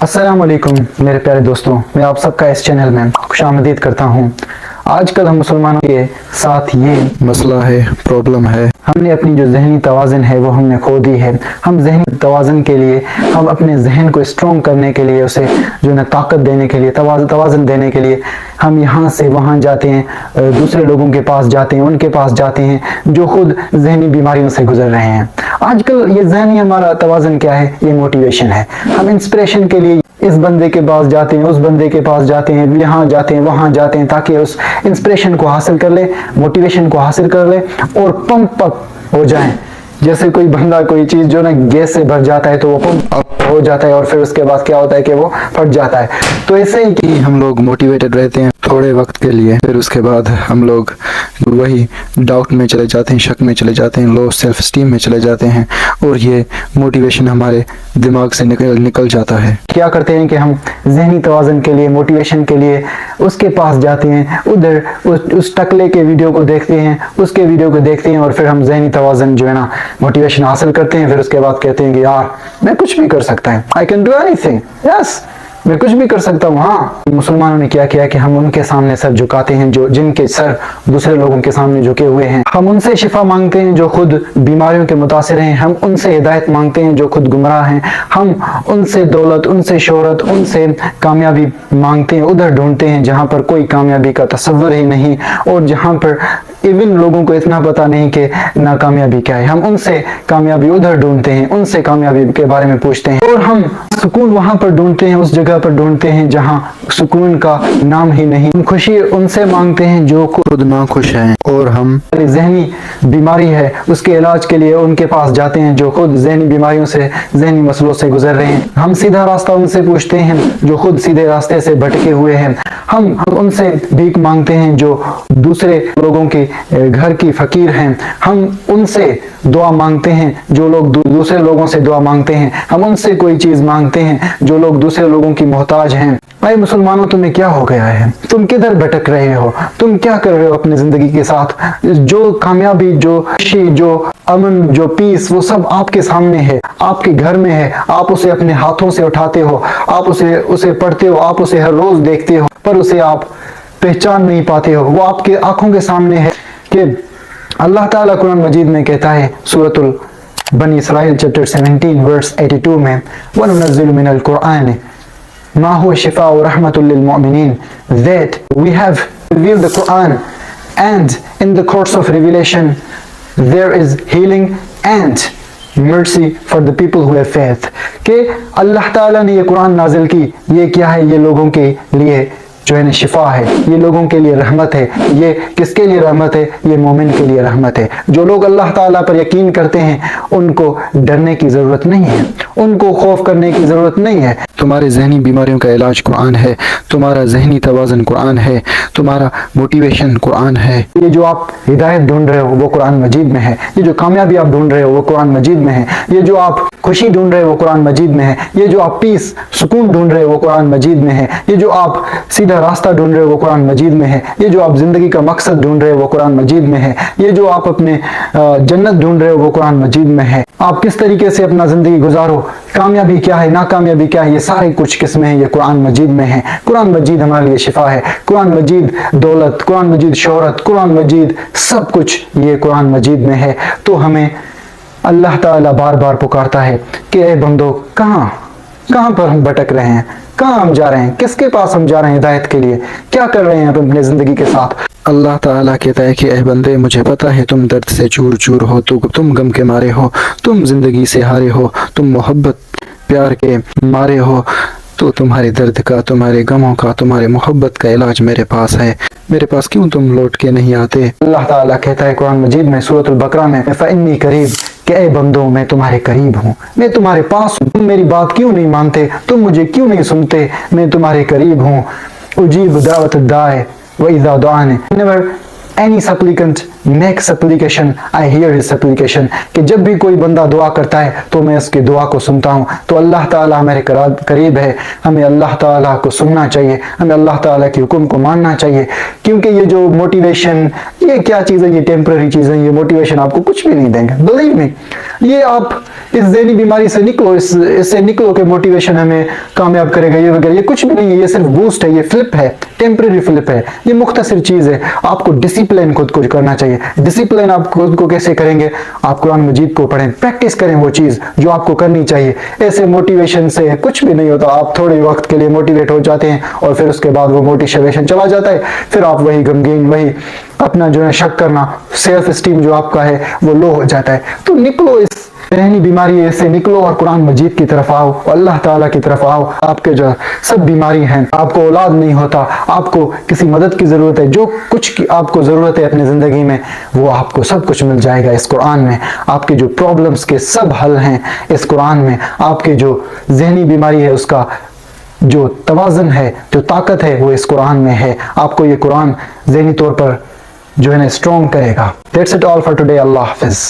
अस्सलाम वालेकुम मेरे प्यारे दोस्तों, मैं आप सबका इस चैनल में खुशामदीद करता हूँ। आजकल हम मुसलमानों के साथ ये मसला है, प्रॉब्लम है। हमने अपनी जो जहनी तवाज़न है वो हमने खो दी है। हम जहनी तवाज़न के लिए, हम अपने जहन को स्ट्रॉन्ग करने के लिए, उसे जो ना ताकत देने के लिए, तवाज़न देने के लिए हम यहाँ से वहाँ जाते हैं, दूसरे लोगों के पास जाते हैं, उनके पास जाते हैं जो खुद जहनी बीमारियों से गुजर रहे हैं। आजकल ये जहनी हमारा तवाज़न क्या है? ये मोटिवेशन है। हम इंस्पिरेशन के लिए इस बंदे के पास जाते हैं, उस बंदे के पास जाते हैं, यहाँ जाते हैं, वहाँ जाते हैं, ताकि उस इंस्पिरेशन को हासिल कर ले, मोटिवेशन को हासिल कर ले और पंप अप हो जाए। जैसे कोई बंदा कोई चीज जो ना गैस से भर जाता है तो वो पंप अप हो जाता है और फिर उसके बाद क्या होता है कि वो फट जाता है। तो ऐसे ही कि हम लोग मोटिवेटेड रहते हैं थोड़े वक्त के लिए, फिर उसके बाद हम लोग वही डाउट में चले जाते हैं, शक में चले जाते हैं, लो सेल्फ स्टीम में चले जाते हैं और ये मोटिवेशन हमारे दिमाग से निकल जाता है। क्या करते हैं कि हम जहनी तवाज़न के लिए, मोटिवेशन के लिए उसके पास जाते हैं, उधर उस टकले के वीडियो को देखते हैं, उसके वीडियो को देखते हैं और फिर हम जहनी तवाज़न जो है ना मोटिवेशन हासिल करते हैं। फिर उसके बाद कहते हैं कि यार मैं कुछ भी कर सकता हूँ, I can do anything, yes मैं कुछ भी कर सकता हूँ। हाँ, मुसलमानों ने क्या किया कि हम उनके सामने सर झुकाते हैं जो जिनके सर दूसरे लोगों के सामने झुके हुए हैं। हम उनसे शिफा मांगते हैं जो खुद बीमारियों के मुतासिर हैं। हम उनसे हिदायत मांगते हैं जो खुद गुमराह हैं। हम उनसे दौलत, उनसे शोहरत, उनसे कामयाबी मांगते हैं, उधर ढूंढते हैं जहाँ पर कोई कामयाबी का तस्वर ही नहीं और जहाँ पर इवन लोगों को इतना पता नहीं कि नाकामयाबी क्या है। हम उनसे कामयाबी उधर ढूंढते हैं, उनसे कामयाबी के बारे में पूछते हैं और हम सुकून वहां पर ढूंढते हैं, उस जगह पर ढूंढते हैं जहां सुकून का नाम ही नहीं। हम खुशी उनसे मांगते हैं जो खुद ना खुश हैं और हम जहनी बीमारी है उसके इलाज के लिए उनके पास जाते हैं जो खुद जहनी बीमारियों से, जहनी मसलों से गुजर रहे हैं। हम सीधा रास्ता उनसे पूछते हैं जो खुद सीधे रास्ते से भटके हुए हैं। हम उनसे भीख मांगते हैं जो दूसरे लोगों के घर की फकीर हैं। हम उनसे दुआ मांगते हैं जो लोग दूसरे लोगों से दुआ मांगते हैं। हम उनसे कोई चीज मांगते हैं जो लोग दूसरे लोगों की मोहताज हैं। भाई मुसलमानों, तुम्हें क्या हो गया है? तुम किधर भटक रहे हो? तुम क्या कर रहे हो अपनी जिंदगी के साथ? जो कामयाबी, जो खुशी, जो अमन, जो पीस, वो सब आपके सामने है, आपके घर में है। आप उसे अपने हाथों से उठाते हो, आप उसे पढ़ते हो, आप उसे हर रोज देखते हो, पर उसे आप पहचान नहीं पाते हो। वो आपके आंखों के सामने है कि अल्लाह ताला कुरान मजीद में कहता है सूरतुल बनी इसराइल चैप्टर 17 वर्स 82 में, वनुनज़्ज़िलु मिनल कुरान मा हुवा शिफ़ाउ व रहमतुल लिल मुमिनीन, that we have revealed the Quran and in the course of revelation there is healing and mercy for the people who have faith। कि अल्लाह ताला ने ये कुरान नाजिल की, ये क्या है? ये लोगों के लिए जो है शिफा है, ये लोगों के लिए रहमत है। ये किसके लिए रहमत है? ये मोमिन के लिए रहमत है। जो लोग अल्लाह ताला पर यकीन करते हैं उनको डरने की जरूरत नहीं है, उनको खौफ करने की जरूरत नहीं है। तुम्हारे जहनी बीमारियों का इलाज कुरान है, तुम्हारा जहनी तवाज़न कुरान है, तुम्हारा मोटिवेशन कुरान है। ये जो आप हिदायत ढूंढ रहे हो वो कुरान मजीद में है। ये जो कामयाबी आप ढूंढ रहे हो वो कुरान मजीद में है। ये जो आप खुशी ढूंढ रहे हो वो कुरान मजीद में है। ये जो आप पीस, सुकून ढूंढ रहे हो वो कुरान मजीद में है। ये जो आप सीधा रास्ता ढूंढ रहे हो वो कुरान मजीद में है। ये जो आप जिंदगी का मकसद ढूंढ रहे हो वो कुरान मजीद में है। ये जो आप अपने जन्नत ढूंढ रहे हो वो कुरान मजीद में है। आप किस तरीके से अपना जिंदगी गुजारो, कामयाबी क्या है, नाकामयाबी क्या है, ये सारे कुछ किस्में हैं, ये कुरान मजीद में है। कुरान मजीद हमारे लिए शिफा है। कुरान मजीद दौलत, कुरान मजीद शोहरत, कुरान मजीद सब कुछ ये कुरान मजीद में है। तो हमें अल्लाह ताला बार बार पुकारता है कि ए बंदो, कहाँ पर हम भटक रहे हैं? कहाँ हम जा रहे हैं? किसके पास हम जा रहे हैं हिदायत के लिए? क्या कर रहे हैं आप अपने जिंदगी के साथ? अल्लाह ताला कहता है कि ए बंदे, मुझे पता है तुम दर्द से चूर चूर हो, तुम गम के मारे हो, तुम जिंदगी से हारे हो, तुम मोहब्बत प्यार के मारे हो, तो तुम्हारे दर्द का, तुम्हारे गमों का, तुम्हारे मोहब्बत का इलाज मेरे पास है। मेरे पास क्यों तुम लौट के नहीं आते? अल्लाह ताला कहता है कुरान मजीद में सूरतुल बकरा में, फ़इन्नी करीब, कि ए बंदो मैं तुम्हारे करीब हूँ, मैं तुम्हारे पास हूँ। तुम मेरी बात क्यों नहीं मानते? तुम मुझे क्यों नहीं सुनते? मैं तुम्हारे करीब हूँ। उजीब दावत दाए व इज़ा दुआन। Whenever any supplicant make supplication, I hear his supplication, کہ جب بھی کوئی بندہ دعا کرتا ہے تو میں اس کی دعا کو سنتا ہوں. تو اللہ تعالیٰ ہمارے قریب ہے. ہمیں اللہ تعالیٰ کو سننا چاہیے, ہمیں اللہ تعالیٰ کے حکم کو ماننا چاہیے, کیونکہ یہ جو موٹیویشن, یہ کیا چیز ہے, یہ ٹیمپرری چیزیں, یہ موٹیویشن آپ کو کچھ بھی نہیں دیں گے. بلیو می, یہ آپ اس ذہنی بیماری سے نکلو, اس سے نکلو کہ موٹیویشن ہمیں کامیاب کرے گا یہ وغیرہ, یہ کچھ بھی نہیں ہے. یہ صرف بوسٹ ہے, یہ فلپ ہے, ٹیمپرری فلپ ہے, یہ مختصر چیز ہے. آپ کو ڈسپلن خود کو کرنا چاہیے. ڈسپلن آپ خود کو کیسے کریں گے؟ آپ قرآن مجید کو پڑھیں, پریکٹس کریں وہ چیز جو آپ کو کرنی چاہیے. ایسے موٹیویشن سے کچھ بھی نہیں ہوتا. آپ تھوڑے وقت کے لیے موٹیویٹ ہو جاتے ہیں اور پھر اس کے بعد وہ موٹیویشن چلا جاتا ہے. پھر آپ وہی غمگین, وہی اپنا جو ہے شک کرنا, سیلف اسٹیم جو آپ کا ہے وہ لو ہو جاتا ہے. تو نکلو اس ذہنی بیماری سے نکلو اور قرآن مجید کی طرف آؤ, اللہ تعالیٰ کی طرف آؤ. آپ کے جو سب بیماری ہیں, آپ کو اولاد نہیں ہوتا, آپ کو کسی مدد کی ضرورت ہے, جو کچھ آپ کو ضرورت ہے اپنی زندگی میں وہ آپ کو سب کچھ مل جائے گا اس قرآن میں. آپ کے جو پرابلمز کے سب حل ہیں اس قرآن میں. آپ کے جو ذہنی بیماری ہے اس کا جو توازن ہے, جو طاقت ہے وہ اس قرآن میں ہے. آپ کو یہ قرآن ذہنی طور پر جو ہے نا اسٹرانگ کرے گا. That's it all for today. اللہ حافظ.